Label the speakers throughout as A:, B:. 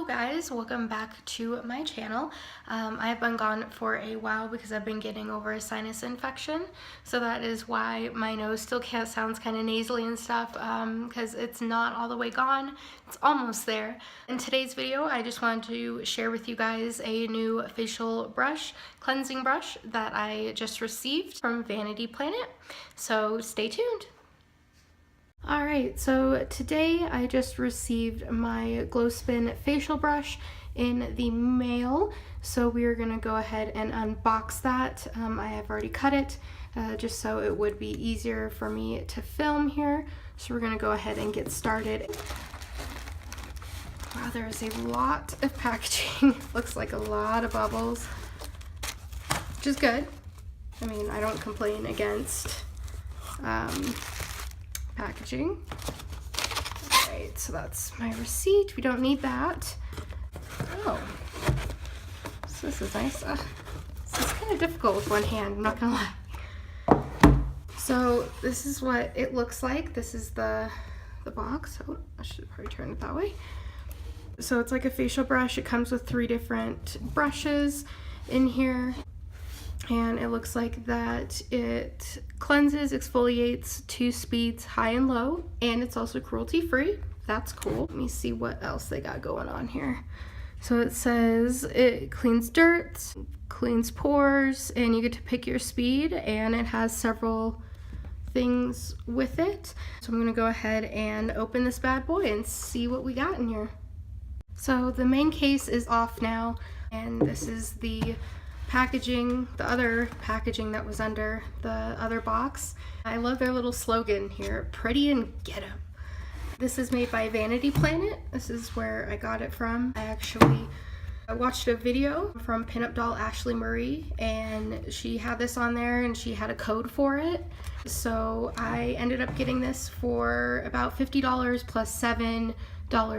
A: guys, welcome back to my channel. I have been gone for a while because I've been getting over a sinus infection, so that is why my nose still sounds kind of nasally and stuff, because it's not all the way gone. It's almost there. In today's video, I just wanted to share with you guys a new facial brush, cleansing brush that I just received from Vanity Planet, so stay tuned. Alright, so today I just received my Glow Spin facial brush in the mail, so we are going to go ahead and unbox that. I have already cut it just so it would be easier for me to film here, so we're going to go ahead and get started. Wow, there is a lot of packaging. Looks like a lot of bubbles, which is good. I mean, I don't complain against packaging. Alright, so that's my receipt. We don't need that. Oh, so this is nice. This is kind of difficult with one hand, I'm not gonna lie. So this is what it looks like. This is the box. Oh, I should probably turn it that way. So it's like a facial brush. It comes with 3 different brushes in here. And it looks like that it cleanses, exfoliates 2 speeds, high and low, and it's also cruelty free. That's cool. Let me see what else they got going on here. So it says it cleans dirt, cleans pores, and you get to pick your speed, and it has several things with it. So I'm gonna go ahead and open this bad boy and see what we got in here. So the main case is off now, and this is the packaging, the other packaging that was under the other box. I love their little slogan here, pretty and get 'em. This is made by Vanity Planet. This is where I got it from. I watched a video from pinup doll Ashley Marie, and she had this on there and she had a code for it. So I ended up getting this for about $50 plus $7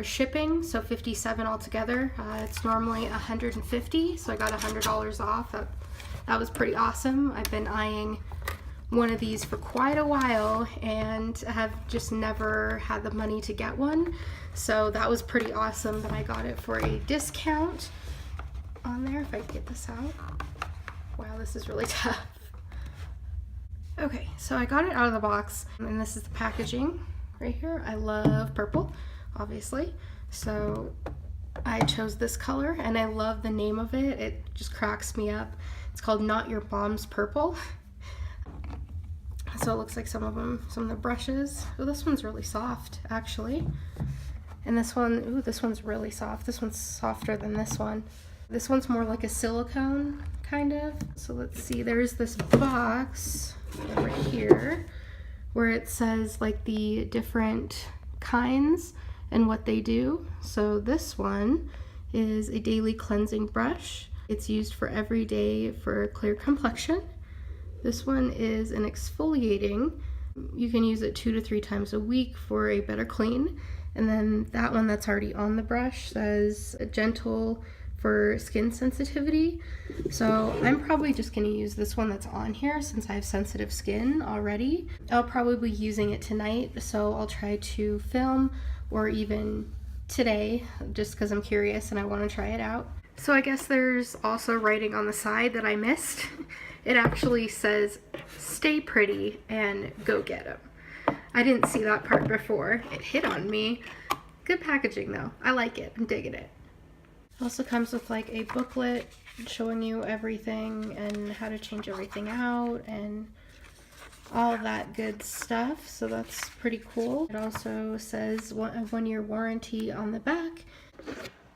A: shipping, so $57 altogether. It's normally $150, so I got $100 off. That was pretty awesome. I've been eyeing one of these for quite a while and have just never had the money to get one, so that was pretty awesome that I got it for a discount on there. If I can get this out. Wow, this is really tough. Okay, so I got it out of the box, and this is the packaging right here. I love purple, obviously, so I chose this color, and I love the name of it. It just cracks me up. It's called Not Your Mom's Purple. So it looks like some of the brushes. Oh, this one's really soft, actually. And this one, ooh, this one's really soft. This one's softer than this one. This one's more like a silicone, kind of. So let's see, there's this box right here where it says like the different kinds and what they do. So this one is a daily cleansing brush. It's used for every day for a clear complexion. This one is an exfoliating. You can use it 2 to 3 times a week for a better clean. And then that one that's already on the brush says gentle for skin sensitivity. So I'm probably just gonna use this one that's on here since I have sensitive skin already. I'll probably be using it tonight, so I'll try to film, or even today, just because I'm curious and I want to try it out. So I guess there's also writing on the side that I missed. It actually says, stay pretty and go get 'em. I didn't see that part before. It hit on me. Good packaging though. I like it. I'm digging it. It also comes with like a booklet showing you everything and how to change everything out and all that good stuff, so that's pretty cool. It also says a 1-year warranty on the back.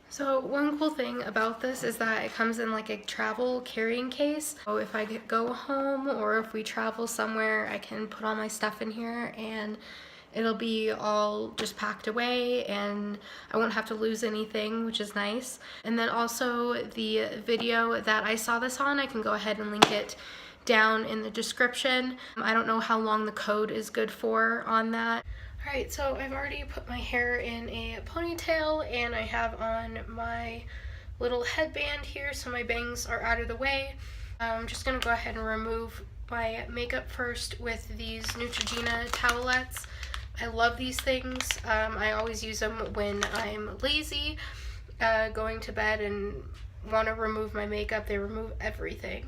A: So one cool thing about this is that it comes in like a travel carrying case. So if I go home or if we travel somewhere, I can put all my stuff in here and it'll be all just packed away and I won't have to lose anything, which is nice. And then also the video that I saw this on, I can go ahead and link it down in the description. I don't know how long the code is good for on that. Alright, so I've already put my hair in a ponytail and I have on my little headband here so my bangs are out of the way. I'm just going to go ahead and remove my makeup first with these Neutrogena Towelettes. I love these things. I always use them when I'm lazy going to bed and want to remove my makeup, they remove everything.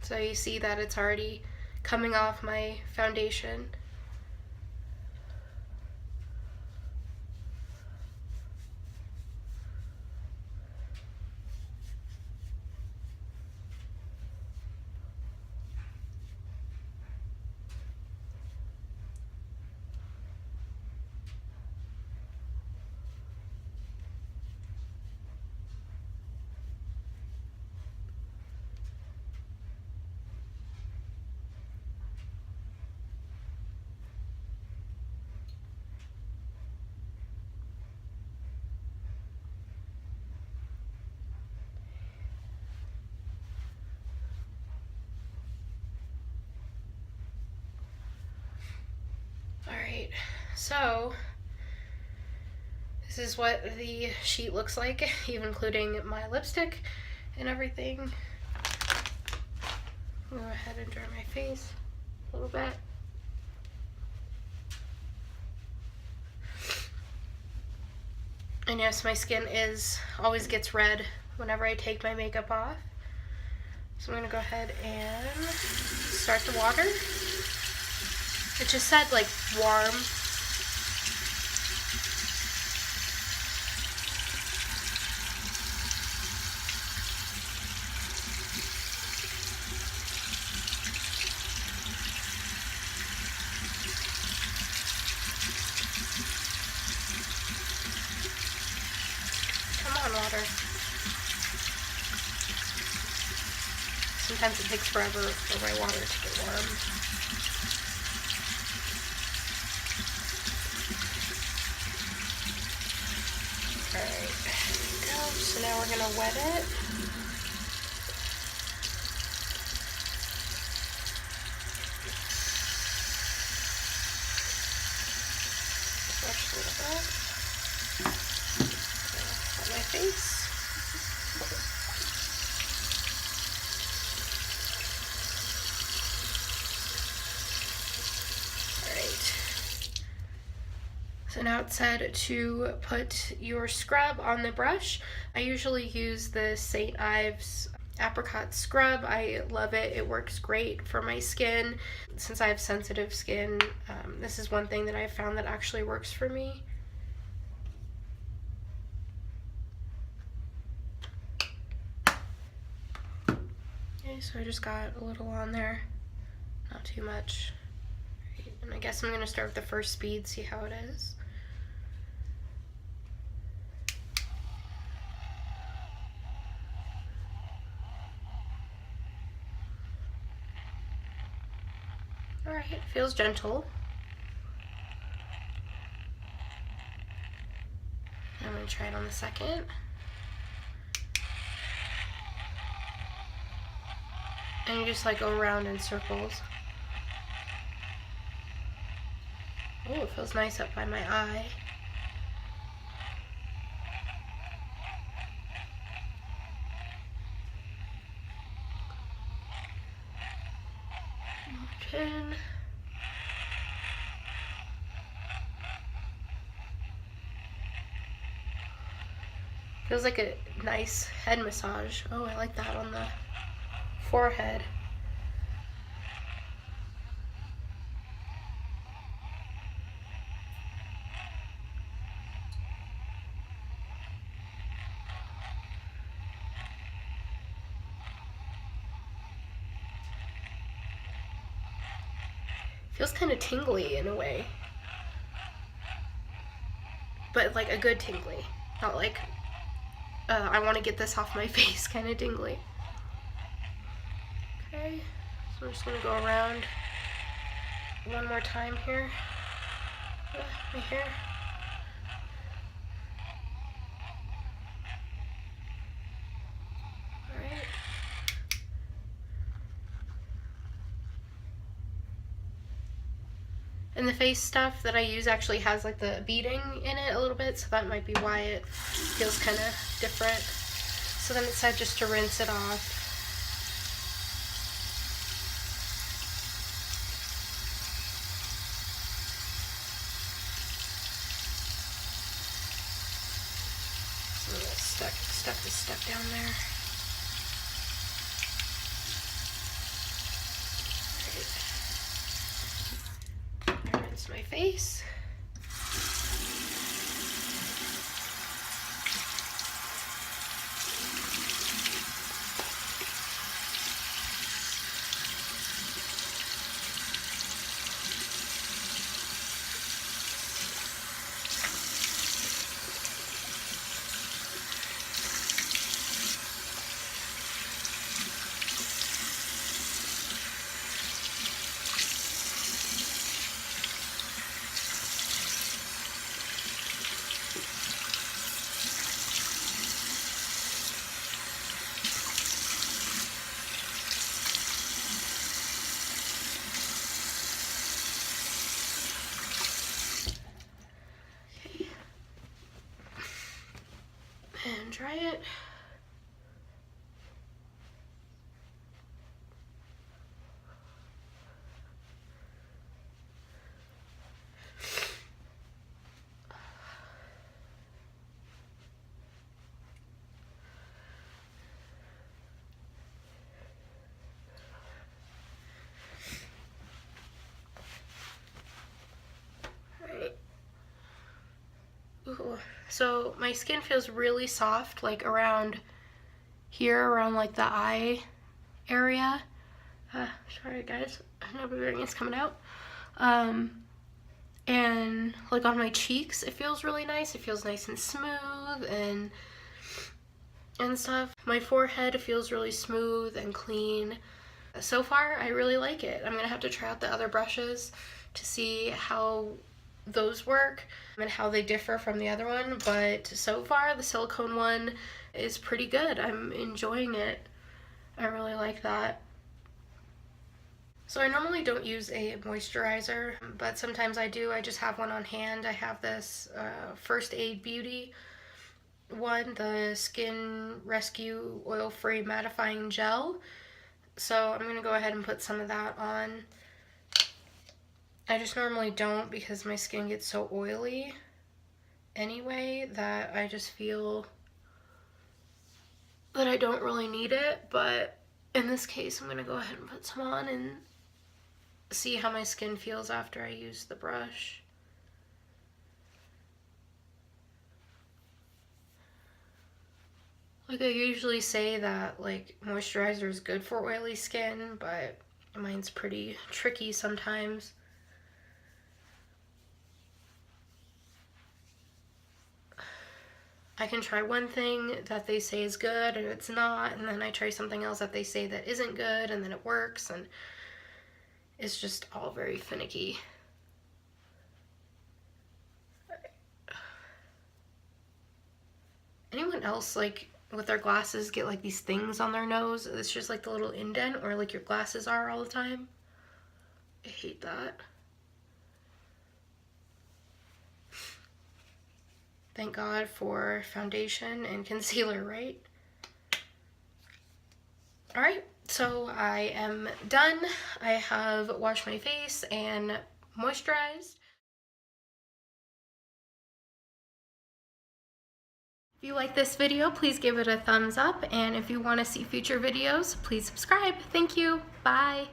A: So you see that it's already coming off my foundation. Alright, so this is what the sheet looks like, even including my lipstick and everything. I'll go ahead and dry my face a little bit. And yes, my skin always gets red whenever I take my makeup off. So I'm gonna go ahead and start the water. It just said like warm. Come on, water. Sometimes it takes forever for my water to get warm. Alright, there we go. So now we're gonna wet it. Brush a little bit. Wet my face. So now it said to put your scrub on the brush. I usually use the St. Ives apricot scrub. I love it. It works great for my skin. Since I have sensitive skin, this is one thing that I've found that actually works for me. Okay, so I just got a little on there, not too much. And I guess I'm going to start with the first speed, see how it is. Alright, feels gentle. I'm going to try it on the second. And you just like go around in circles. Oh, it feels nice up by my eye. Chin. Feels like a nice head massage. Oh, I like that on the forehead. Feels kind of tingly in a way, but like a good tingly, not like I want to get this off my face kind of tingly. Okay, so I'm just going to go around one more time here, right here. Alright. And the face stuff that I use actually has like the beading in it a little bit, so that might be why it feels kind of different. So then it said just to rinse it off. stuck this stuff down there. Alright. I rinse my face. And dry it. Ooh. So my skin feels really soft, like around here, around like the eye area. Sorry guys, I know my earring's coming out. And like on my cheeks, it feels really nice. It feels nice and smooth and stuff. My forehead feels really smooth and clean. So far, I really like it. I'm gonna have to try out the other brushes to see how those work and how they differ from the other one, but so far the silicone one is pretty good. I'm enjoying it. I really like that. So I normally don't use a moisturizer, but sometimes I do. I just have one on hand. I have this First Aid Beauty one, the Skin Rescue Oil-Free Mattifying Gel. So I'm gonna go ahead and put some of that on. I just normally don't because my skin gets so oily anyway that I just feel that I don't really need it, but in this case I'm gonna go ahead and put some on and see how my skin feels after I use the brush. Like I usually say that like moisturizer is good for oily skin, but mine's pretty tricky sometimes. I can try one thing that they say is good and it's not, and then I try something else that they say that isn't good and then it works, and it's just all very finicky. Anyone else like with their glasses get like these things on their nose? It's just like the little indent where like your glasses are all the time. I hate that. Thank God for foundation and concealer, right? Alright, so I am done. I have washed my face and moisturized. If you like this video, please give it a thumbs up, and if you want to see future videos, please subscribe. Thank you. Bye.